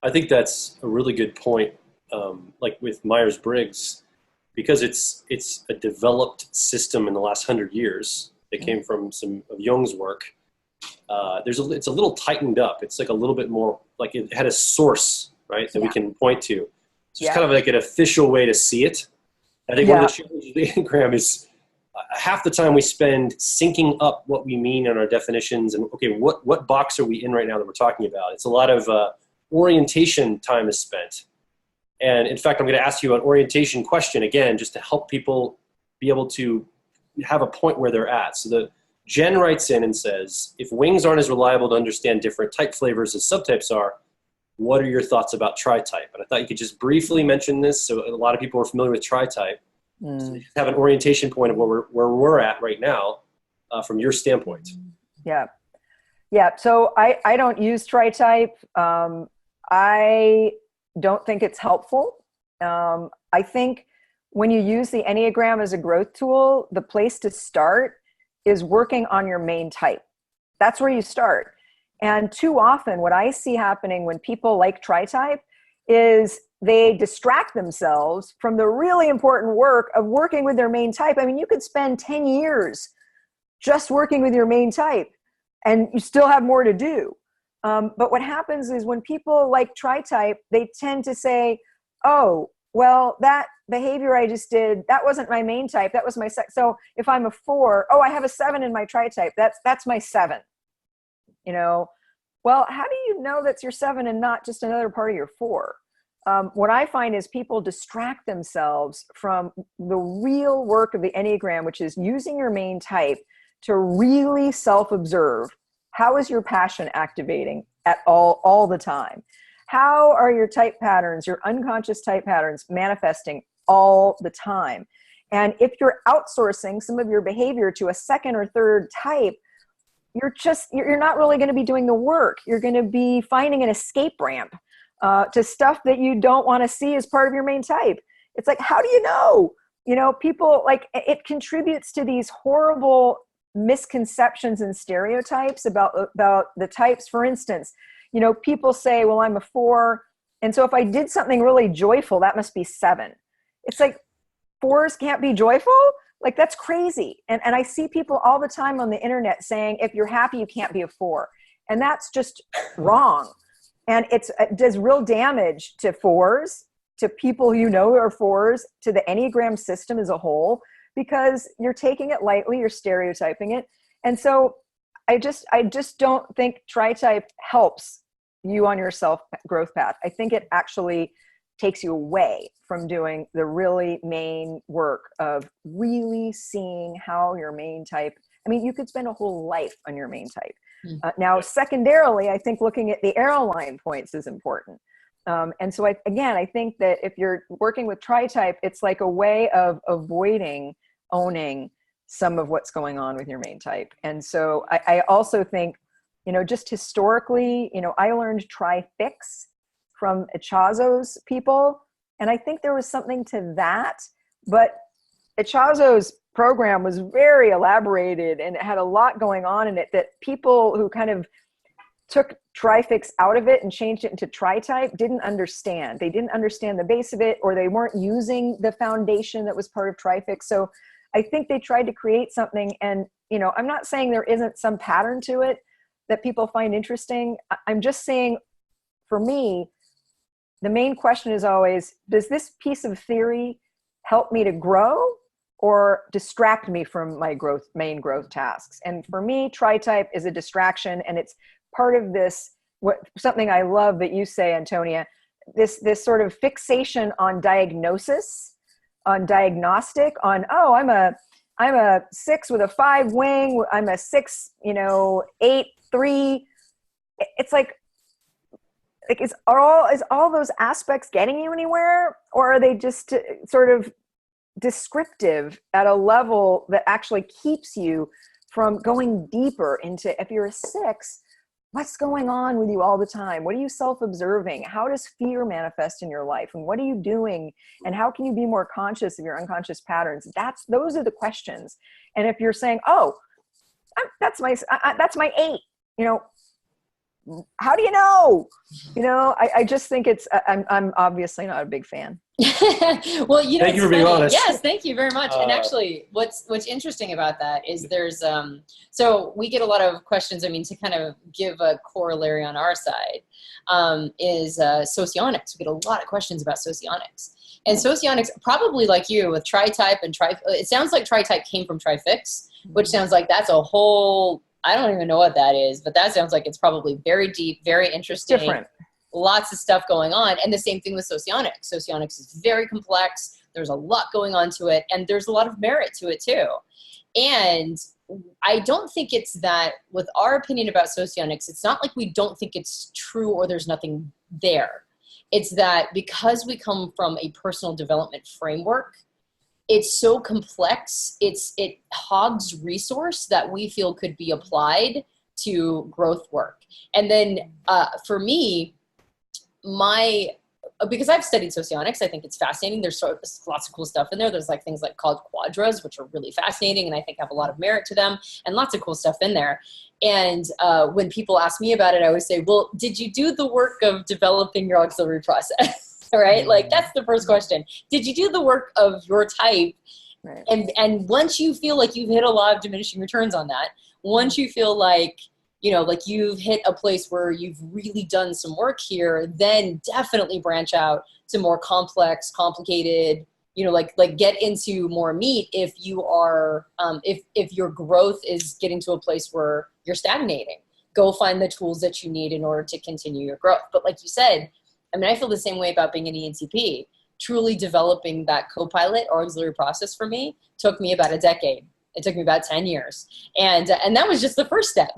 I think that's a really good point. Like with Myers-Briggs, because it's a developed system in the last 100 years. It came from some of Jung's work. It's a little tightened up. It's like a little bit more like it had a source, right, that we Yeah. can point to. So it's Yeah. kind of like an official way to see it. I think one of Yeah. the challenges of the Enneagram is half the time we spend syncing up what we mean in our definitions and okay, what box are we in right now that we're talking about? It's a lot of orientation time is spent. And in fact, I'm going to ask you an orientation question again, just to help people be able to have a point where they're at. So the Jen writes in and says, if wings aren't as reliable to understand different type flavors as subtypes are, what are your thoughts about tri-type? And I thought you could just briefly mention this so a lot of people are familiar with tri-type. So they Mm. just have an orientation point of where we're at right now from your standpoint. Yeah. Yeah. So I don't use tri-type. I don't think it's helpful. I think when you use the Enneagram as a growth tool, the place to start is working on your main type. That's where you start. And too often, what I see happening when people like tri-type is they distract themselves from the really important work of working with their main type. I mean, you could spend 10 years just working with your main type and you still have more to do. But what happens is when people like tri-type, they tend to say, oh, well, that behavior I just did, that wasn't my main type. That was my sex. So if I'm a 4, oh, I have a 7 in my tri-type. That's my 7. You know, well, how do you know that's your 7 and not just another part of your 4? What I find is people distract themselves from the real work of the Enneagram, which is using your main type to really self-observe. How is your passion activating at all the time? How are your type patterns, your unconscious type patterns manifesting all the time? And if you're outsourcing some of your behavior to a second or third type, you're not really going to be doing the work. You're going to be finding an escape ramp to stuff that you don't want to see as part of your main type. It's like, how do you know? You know, people like it contributes to these horrible misconceptions and stereotypes about the types. For instance, you know, people say, well, I'm a 4. And so if I did something really joyful, that must be 7. It's like 4s can't be joyful. Like that's crazy. And I see people all the time on the internet saying, if you're happy, you can't be a 4. And that's just wrong. And it does real damage to 4s, to people you know are 4s, to the Enneagram system as a whole, because you're taking it lightly, you're stereotyping it. And so I just don't think tri-type helps you on your self growth path. I think it actually takes you away from doing the really main work of really seeing how your main type, I mean, you could spend a whole life on your main type. Now, secondarily, I think looking at the arrow line points is important. And so I think that if you're working with tri-type, it's like a way of avoiding owning some of what's going on with your main type. And so I also think, you know, just historically, you know, I learned tri-fix from Echazo's people. And I think there was something to that, but Echazo's program was very elaborated and it had a lot going on in it that people who kind of took tri-fix out of it and changed it into tri-type didn't understand. They didn't understand the base of it, or they weren't using the foundation that was part of tri-fix. So I think they tried to create something, and, you know, I'm not saying there isn't some pattern to it that people find interesting. I'm just saying, for me, the main question is always, does this piece of theory help me to grow or distract me from my main growth tasks? And for me, tri-type is a distraction, and it's part of this, something I love that you say, Antonia, this sort of fixation on diagnosis, on diagnostic, on, oh, I'm a 6 with a 5 wing, I'm a 6, 8, 3. It's like is all those aspects getting you anywhere, or are they just sort of descriptive at a level that actually keeps you from going deeper into, if you're a 6, what's going on with you all the time? What are you self-observing? How does fear manifest in your life? And what are you doing? And how can you be more conscious of your unconscious patterns? Those are the questions. And if you're saying, oh, that's my 8, how do you know? I just think I'm obviously not a big fan. Well, thank you for being honest. Yes, thank you very much. And actually, what's interesting about that is there's so we get a lot of questions. I mean, to kind of give a corollary on our side, is socionics. We get a lot of questions about socionics. And socionics, probably like you with Tritype and it sounds like Tritype came from Trifix, which sounds like that's a whole, I don't even know what that is, but that sounds like it's probably very deep, very interesting. Different. Lots of stuff going on. And the same thing with socionics. Socionics is very complex. There's a lot going on to it, and there's a lot of merit to it too. And I don't think it's that with our opinion about socionics, it's not like we don't think it's true or there's nothing there. It's that because we come from a personal development framework, it's so complex, it hogs resource that we feel could be applied to growth work. And then for me, because I've studied socionics, I think it's fascinating. There's lots of cool stuff in there. There's like things like called quadras, which are really fascinating and I think have a lot of merit to them, and lots of cool stuff in there. And when people ask me about it, I always say, well, did you do the work of developing your auxiliary process? Right? Like that's the first question. Did you do the work of your type? Right. And once you feel like you've hit a lot of diminishing returns on that, once you feel like, like you've hit a place where you've really done some work here, then definitely branch out to more complex, complicated, like get into more meat if you are, if your growth is getting to a place where you're stagnating. Go find the tools that you need in order to continue your growth. But like you said, I mean, I feel the same way about being an ENTP. Truly developing that co-pilot or auxiliary process for me took me about a decade. It took me about 10 years. And that was just the first step,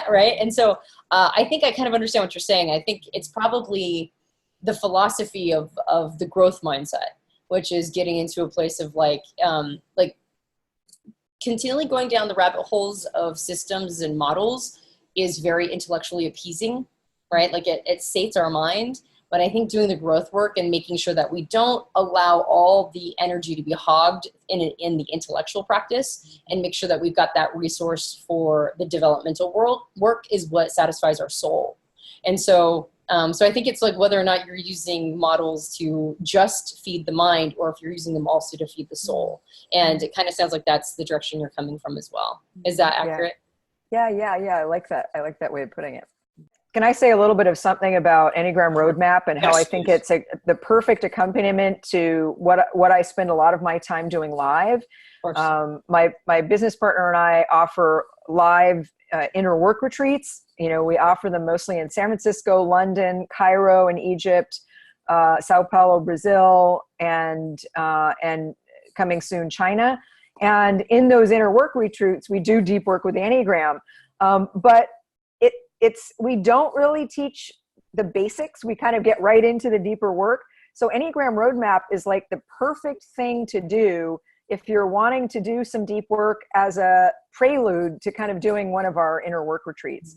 right? And so I think I kind of understand what you're saying. I think it's probably the philosophy of the growth mindset, which is getting into a place of like continually going down the rabbit holes of systems and models is very intellectually appeasing, right? Like it sates our mind. But I think doing the growth work and making sure that we don't allow all the energy to be hogged in the intellectual practice, and make sure that we've got that resource for the developmental work is what satisfies our soul. And so I think it's like whether or not you're using models to just feed the mind, or if you're using them also to feed the soul. And it kind of sounds like that's the direction you're coming from as well. Is that accurate? Yeah. I like that. I like that way of putting it. Can I say a little bit of something about Enneagram Roadmap and how I think it's the perfect accompaniment to what I spend a lot of my time doing live? My business partner and I offer live inner work retreats. We offer them mostly in San Francisco, London, Cairo in Egypt, Sao Paulo, Brazil, and coming soon, China. And in those inner work retreats, we do deep work with the Enneagram. But we don't really teach the basics. We kind of get right into the deeper work. So Enneagram Roadmap is like the perfect thing to do if you're wanting to do some deep work as a prelude to kind of doing one of our inner work retreats,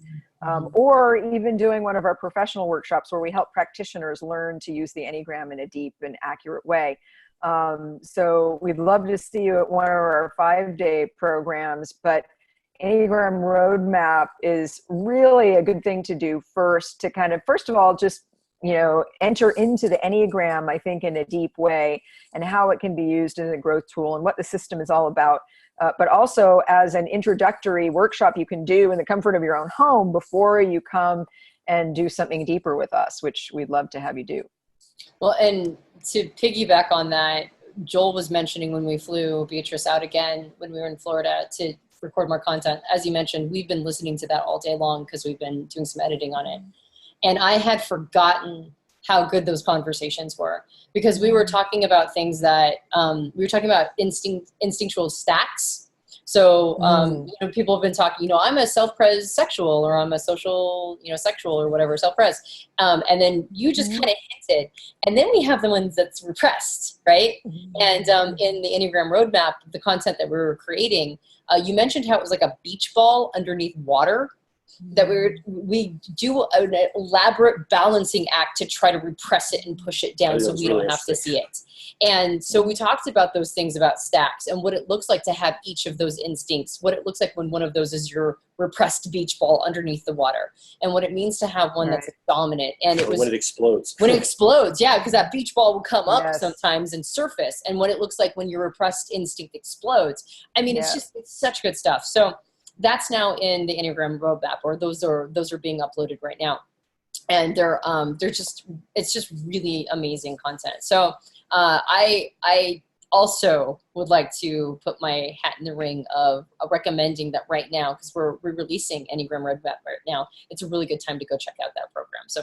or even doing one of our professional workshops where we help practitioners learn to use the Enneagram in a deep and accurate way. So we'd love to see you at one of our 5-day programs, but Enneagram Roadmap is really a good thing to do first to kind of, first of all, just, enter into the Enneagram, I think, in a deep way, and how it can be used as a growth tool and what the system is all about. But also as an introductory workshop you can do in the comfort of your own home before you come and do something deeper with us, which we'd love to have you do. Well, and to piggyback on that, Joel was mentioning when we flew Beatrice out again, when we were in Florida to record more content. As you mentioned, we've been listening to that all day long because we've been doing some editing on it. And I had forgotten how good those conversations were, because we were talking about things that we were talking about instinctual stacks. So people have been talking, I'm a self-pres sexual, or I'm a social, sexual, or whatever, self-pres. And then you just kind of hinted. And then we have the ones that's repressed, right? And in the Enneagram Roadmap, the content that we were creating, you mentioned how it was like a beach ball underneath water. that we do an elaborate balancing act to try to repress it and push it down so we really don't have to see it. And so we talked about those things about stacks and what it looks like to have each of those instincts, what it looks like when one of those is your repressed beach ball underneath the water, and what it means to have one that's dominant. And it was when it explodes. When it explodes, yeah, because that beach ball will come up Yes. sometimes and surface, and what it looks like when your repressed instinct explodes. I mean, it's such good stuff. So that's now in the Enneagram roadmap, or those are being uploaded right now, and it's just really amazing content. So I also would like to put my hat in the ring of recommending that right now, because we're releasing Enneagram roadmap right now. It's a really good time to go check out that program. So